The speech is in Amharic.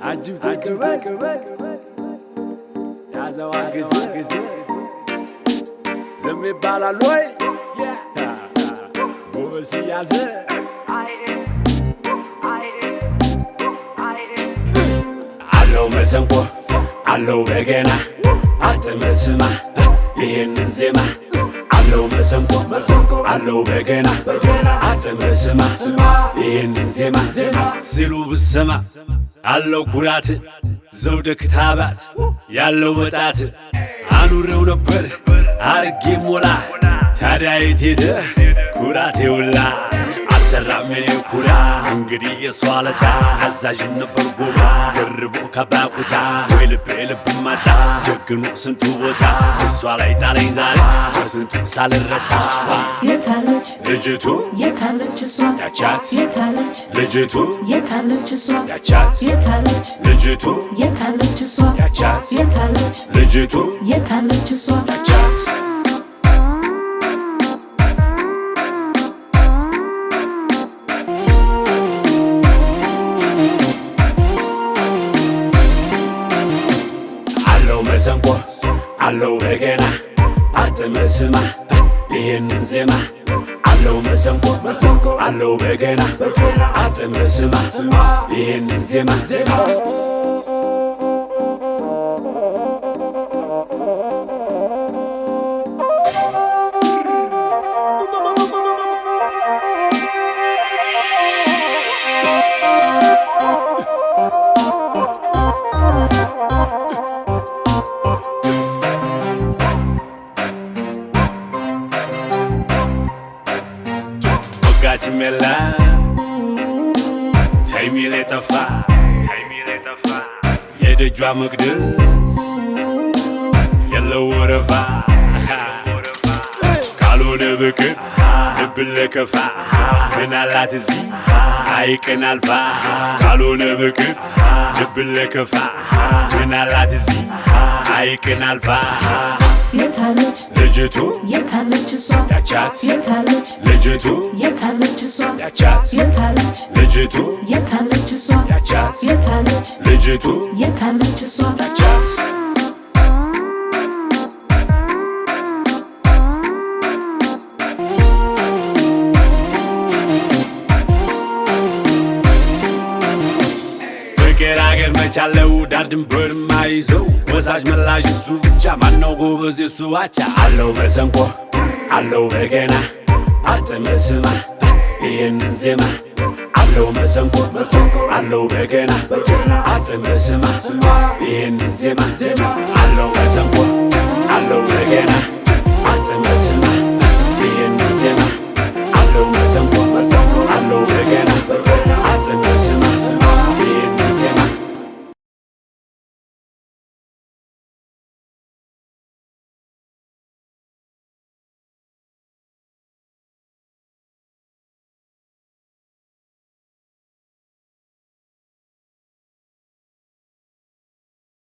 عجب تقبل يا زواج زمي بالالوي بوبس يازه علو مسنقو علو بغنا አትመስማ ይሄንን ዜማ አለው መሰንቆ አለው በገና አትመስማ ይሄንን ዜማ ሲሉ ብሰማ አለው ኩራት ዘውደ ክታባት ያለው ወጣት አኑረው ነበር አርጌ ሞላ ታዲያ የት ሄደ ኩራቴ ውላ አልሰራም የኔ ኩራ እንግዲህ የሷለታ አዛዥ ነበር ጎበዝ ገርቦ ከባቁታ ወይ ልብ ማጣ ጀግኑ ስንቱ ቦታ እሷ ላይ ጣለኝ ዛሬ በስንቱ ሳልረታ የታለች ልጅቱ የታለች እሷ ያቻት የታለች ልጅቱ የታለች እሷ ያቻት የታለች ልጅቱ የታለች እሷ ያቻት የታለች ልጅቱ የታለች እሷ ያቻት መሰንቆ አለው በገና አትመስማ ይሄንን ዜማ አለው መሰንቆ አለው በገና አትመስማ ይሄንን ዜማ ጋችሜላ ታይሚሌ ጠፋ የደጇ መቅደስ የለው ወረፋ ካልሆነ በቀር ልብን ለከፋ ምን አላት እዚህ አይቀን አልፋ ካልሆነ በቀር ልብን ለከፋ ምን አላት እዚህ አይቀን አልፋ የታለች ልጅቱ የታለች እሷ ያቻት የታለች ልጅቱ የታለች እሷ ያቻት የታለች ልጅቱ የታለች እሷ ያቻት የታለች ልጅቱ የታለች እሷ ያቻት ፍቅር አገር መቻለው ዳር ድንበር ማይዘው ወሳጅ መላሽ እሱ ብቻ ማነው ጎበዝ እሱ አቻ አለው መሰንቆ አለው በገና አትመስማ ይሄንን ዜማ አለው መሰንቆ አለው በገና አትመስማ ይሄንን ዜማ አለው መሰንቆ አለው በገና